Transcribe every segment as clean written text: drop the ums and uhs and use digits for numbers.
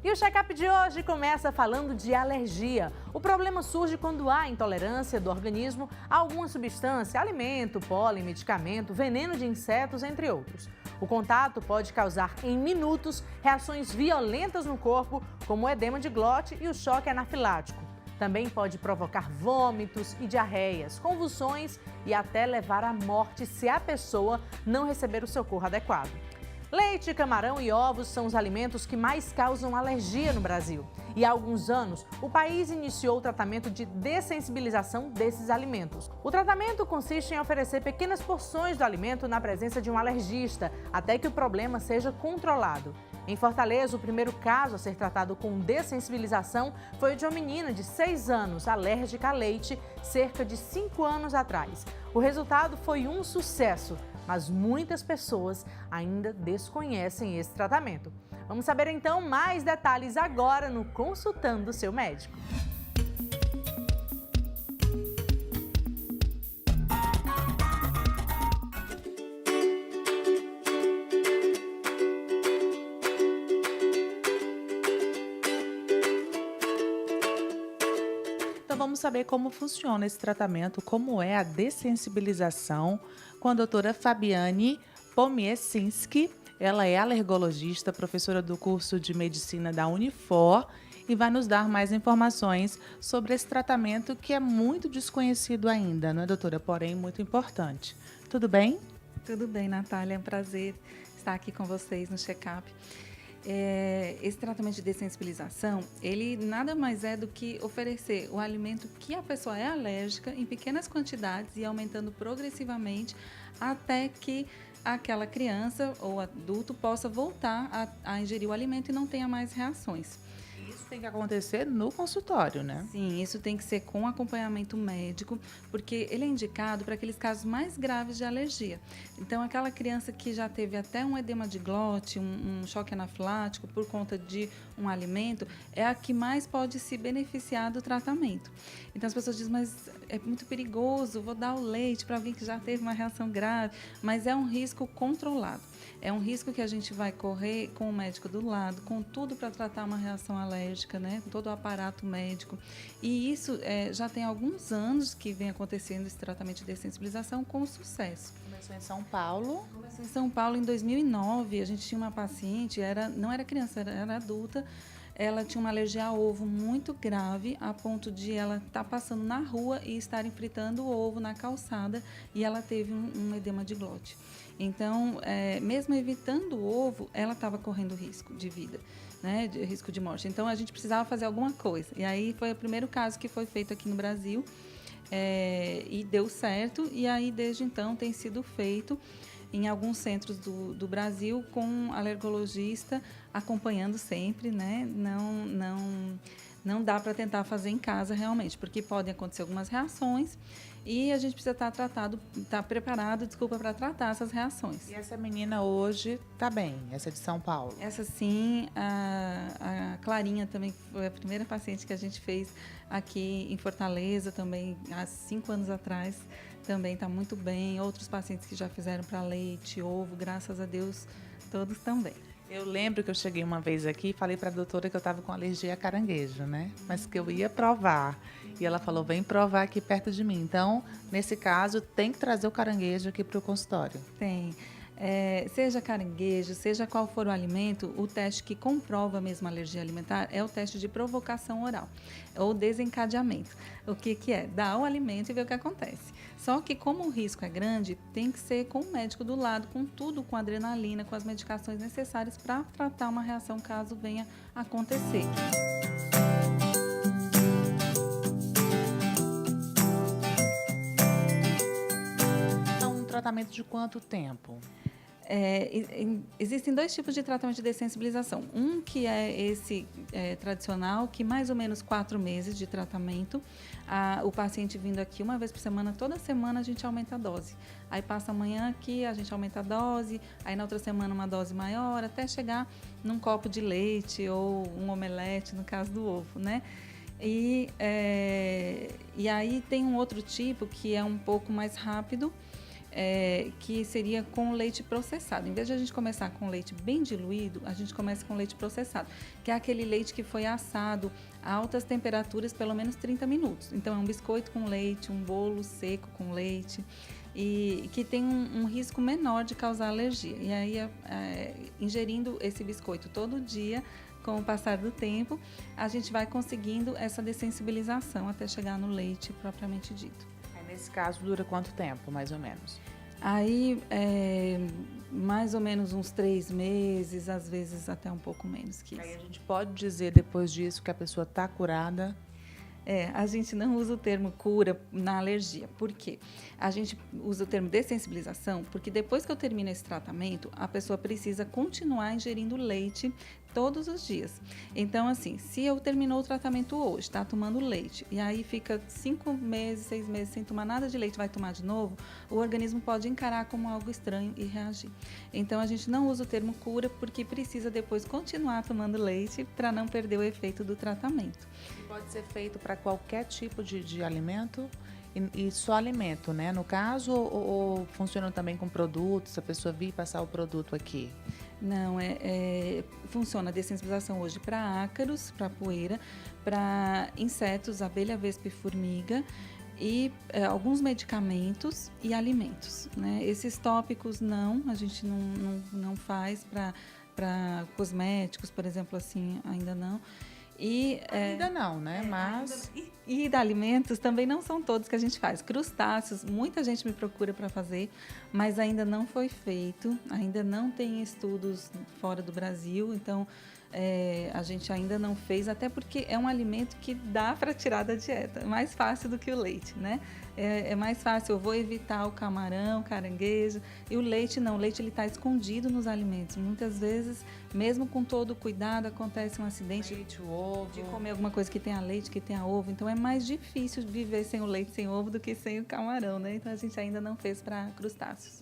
E o check-up de hoje começa falando de alergia. O problema surge quando há intolerância do organismo a alguma substância, alimento, pólen, medicamento, veneno de insetos, entre outros. O contato pode causar em minutos reações violentas no corpo, como o edema de glote e o choque anafilático. Também pode provocar vômitos e diarreias, convulsões e até levar à morte se a pessoa não receber o socorro adequado. Leite, camarão e ovos são os alimentos que mais causam alergia no Brasil. E há alguns anos, o país iniciou o tratamento de dessensibilização desses alimentos. O tratamento consiste em oferecer pequenas porções do alimento na presença de um alergista, até que o problema seja controlado. Em Fortaleza, o primeiro caso a ser tratado com dessensibilização foi o de uma menina de 6 anos, alérgica a leite, cerca de 5 anos atrás. O resultado foi um sucesso, mas muitas pessoas ainda desconhecem esse tratamento. Vamos saber então mais detalhes agora no Consultando Seu Médico. Então vamos saber como funciona esse tratamento, como é a dessensibilização com a doutora Fabiane Pomiesinski. Ela é alergologista, professora do curso de medicina da Unifor e vai nos dar mais informações sobre esse tratamento que é muito desconhecido ainda, não é, doutora? Porém, muito importante. Tudo bem? Tudo bem, Natália. É um prazer estar aqui com vocês no check-up. Esse tratamento de dessensibilização, ele nada mais é do que oferecer o alimento que a pessoa é alérgica em pequenas quantidades e aumentando progressivamente até que aquela criança ou adulto possa voltar a ingerir o alimento e não tenha mais reações. Isso tem que acontecer no consultório, né? Sim, isso tem que ser com acompanhamento médico, porque ele é indicado para aqueles casos mais graves de alergia. Então, aquela criança que já teve até um edema de glote, um choque anafilático por conta de um alimento, é a que mais pode se beneficiar do tratamento. Então, as pessoas dizem, mas é muito perigoso, vou dar o leite para alguém que já teve uma reação grave, mas é um risco controlado. É um risco que a gente vai correr com o médico do lado, com tudo para tratar uma reação alérgica, né? Com todo o aparato médico. E isso já tem alguns anos que vem acontecendo esse tratamento de dessensibilização com sucesso. Começou em São Paulo. Começou em São Paulo em 2009. A gente tinha uma paciente, não era criança, era adulta. Ela tinha uma alergia a ovo muito grave, a ponto de ela estar passando na rua e estarem fritando o ovo na calçada e ela teve um edema de glote. Então, mesmo evitando o ovo, ela estava correndo risco de vida, né, de risco de morte. Então, a gente precisava fazer alguma coisa. E aí foi o primeiro caso que foi feito aqui no Brasil e deu certo. E aí, desde então, tem sido feito em alguns centros do Brasil com alergologista acompanhando sempre, né? Não dá para tentar fazer em casa realmente, porque podem acontecer algumas reações e a gente precisa estar preparado, para tratar essas reações. E essa menina hoje tá bem, essa é de São Paulo? Essa sim, a Clarinha também foi a primeira paciente que a gente fez aqui em Fortaleza também, há 5 anos atrás, também está muito bem. Outros pacientes que já fizeram para leite, ovo, graças a Deus, todos também. Eu lembro que eu cheguei uma vez aqui e falei para a doutora que eu estava com alergia a caranguejo, né? Mas que eu ia provar. E ela falou, vem provar aqui perto de mim. Então, nesse caso, tem que trazer o caranguejo aqui para o consultório. Tem. Seja caranguejo, seja qual for o alimento, o teste que comprova mesmo a alergia alimentar é o teste de provocação oral, ou desencadeamento. O que é? Dar o alimento e ver o que acontece. Só que como o risco é grande, tem que ser com o médico do lado, com tudo, com adrenalina, com as medicações necessárias para tratar uma reação caso venha acontecer. Então, um tratamento de quanto tempo? Existem 2 tipos de tratamento de dessensibilização. Um que é esse tradicional, que mais ou menos 4 meses de tratamento. O paciente vindo aqui uma vez por semana, toda semana a gente aumenta a dose. Aí passa amanhã aqui, a gente aumenta a dose, aí na outra semana uma dose maior, até chegar num copo de leite ou um omelete, no caso do ovo, né? E aí tem um outro tipo que é um pouco mais rápido, que seria com leite processado. Em vez de a gente começar com leite bem diluído, a gente começa com leite processado, que é aquele leite que foi assado a altas temperaturas, pelo menos 30 minutos. Então, é um biscoito com leite, um bolo seco com leite, e que tem um risco menor de causar alergia. E aí, ingerindo esse biscoito todo dia, com o passar do tempo, a gente vai conseguindo essa dessensibilização até chegar no leite propriamente dito. Nesse caso, dura quanto tempo, mais ou menos? Aí, mais ou menos uns 3 meses, às vezes até um pouco menos que isso. Aí a gente pode dizer, depois disso, que a pessoa está curada? A gente não usa o termo cura na alergia. Por quê? A gente usa o termo dessensibilização porque depois que eu termino esse tratamento, a pessoa precisa continuar ingerindo leite todos os dias. Então, assim, se eu terminou o tratamento hoje, está tomando leite, e aí fica 5 meses, 6 meses sem tomar nada de leite, vai tomar de novo, o organismo pode encarar como algo estranho e reagir. Então, a gente não usa o termo cura porque precisa depois continuar tomando leite para não perder o efeito do tratamento. Pode ser feito para qualquer tipo de alimento? E só alimento, né? No caso, ou funciona também com produtos, a pessoa vir passar o produto aqui? Não, funciona a dessensibilização hoje para ácaros, para poeira, para insetos, abelha, vespa e formiga, e alguns medicamentos e alimentos, né? Esses tópicos a gente não faz para cosméticos, por exemplo, assim, ainda não. Ainda não, né? Mas... E de alimentos também não são todos que a gente faz. Crustáceos, muita gente me procura para fazer, mas ainda não foi feito, ainda não tem estudos fora do Brasil, então a gente ainda não fez, até porque é um alimento que dá para tirar da dieta, é mais fácil do que o leite, né? É mais fácil, eu vou evitar o camarão, caranguejo, e o leite não, o leite ele está escondido nos alimentos. Muitas vezes, mesmo com todo o cuidado, acontece um acidente leite, ovo, de comer alguma coisa que tenha leite, que tenha ovo, então é mais difícil viver sem o leite, sem o ovo, do que sem o camarão, né? Então a gente ainda não fez para crustáceos.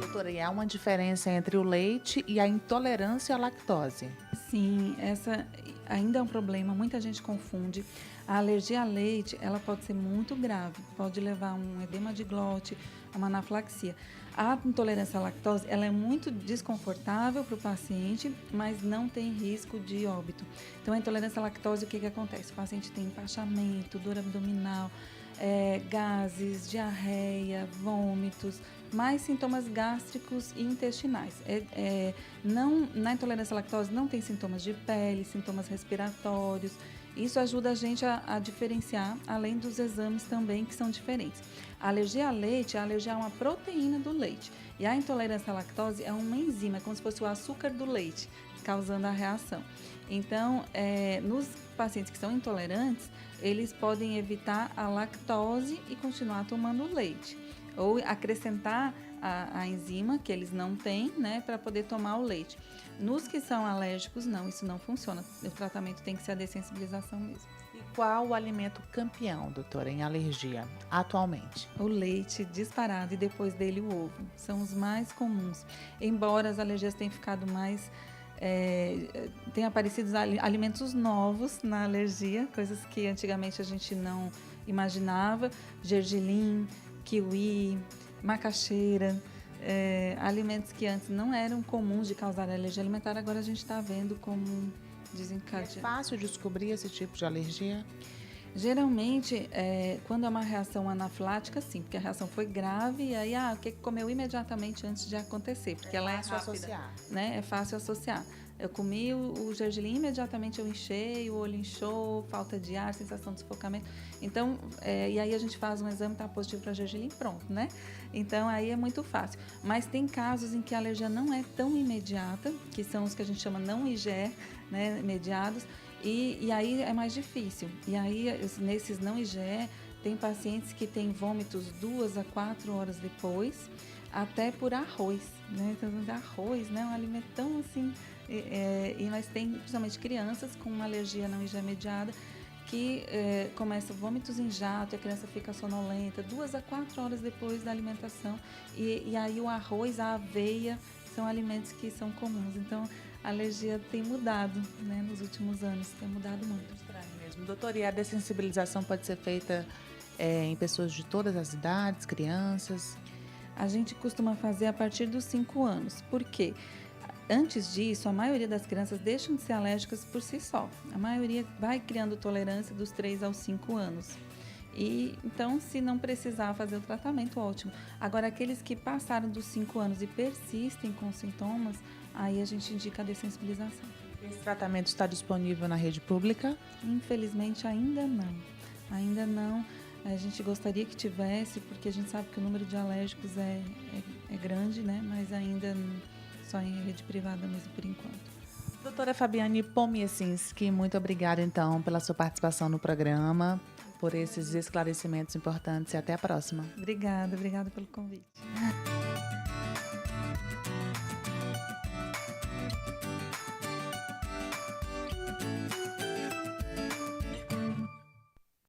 Doutora, e há uma diferença entre o leite e a intolerância à lactose? Sim, essa ainda é um problema, muita gente confunde. A alergia a leite, ela pode ser muito grave, pode levar a um edema de glote, a uma anafilaxia. A intolerância à lactose, ela é muito desconfortável para o paciente, mas não tem risco de óbito. Então, a intolerância à lactose, o que acontece? O paciente tem empachamento, dor abdominal, gases, diarreia, vômitos, mais sintomas gástricos e intestinais. Na intolerância à lactose não tem sintomas de pele, sintomas respiratórios. Isso ajuda a gente a diferenciar, além dos exames também que são diferentes. A alergia a leite é a alergia a uma proteína do leite. E a intolerância à lactose é uma enzima, é como se fosse o açúcar do leite, causando a reação. Então, nos pacientes que são intolerantes, eles podem evitar a lactose e continuar tomando leite. Ou acrescentar a enzima, que eles não têm, né, para poder tomar o leite. Nos que são alérgicos, não, isso não funciona. O tratamento tem que ser a dessensibilização mesmo. E qual o alimento campeão, doutora, em alergia, atualmente? O leite, disparado, e depois dele o ovo. São os mais comuns. Embora as alergias tenham ficado mais... tenham aparecido alimentos novos na alergia, coisas que antigamente a gente não imaginava. Gergelim, kiwi, macaxeira, alimentos que antes não eram comuns de causar alergia alimentar, agora a gente está vendo como desencadeante. É fácil descobrir esse tipo de alergia? Geralmente, quando é uma reação anafilática, sim, porque a reação foi grave e aí, o que comeu imediatamente antes de acontecer, porque ela é rápida, associar, né? É fácil associar. Eu comi o gergelim, imediatamente eu inchei, o olho inchou, falta de ar, sensação de sufocamento. Então, e aí a gente faz um exame, tá positivo para gergelim, pronto, né? Então, aí é muito fácil. Mas tem casos em que a alergia não é tão imediata, que são os que a gente chama não IgE, né, mediados, e aí é mais difícil. E aí, nesses não IgE, tem pacientes que têm vômitos 2 a 4 horas depois, até por arroz, né? Então, arroz, né? Um alimento tão assim... mas tem principalmente crianças com uma alergia não IgE mediada que começa vômitos em jato, a criança fica sonolenta 2 a 4 horas depois da alimentação, e aí o arroz, a aveia são alimentos que são comuns. Então a alergia tem mudado, né, nos últimos anos, tem mudado muito. Estranho mesmo. Doutora, e a dessensibilização pode ser feita em pessoas de todas as idades, crianças? A gente costuma fazer a partir dos 5 anos. Por quê? Antes disso, a maioria das crianças deixam de ser alérgicas por si só. A maioria vai criando tolerância dos 3 aos 5 anos. E então, se não precisar fazer o tratamento, ótimo. Agora, aqueles que passaram dos 5 anos e persistem com sintomas, aí a gente indica a dessensibilização. Esse tratamento está disponível na rede pública? Infelizmente, ainda não. Ainda não. A gente gostaria que tivesse, porque a gente sabe que o número de alérgicos é grande, né? Mas ainda só em rede privada mesmo, por enquanto. Doutora Fabiane Pomiesinski, muito obrigada, então, pela sua participação no programa, por esses esclarecimentos importantes e até a próxima. Obrigada pelo convite.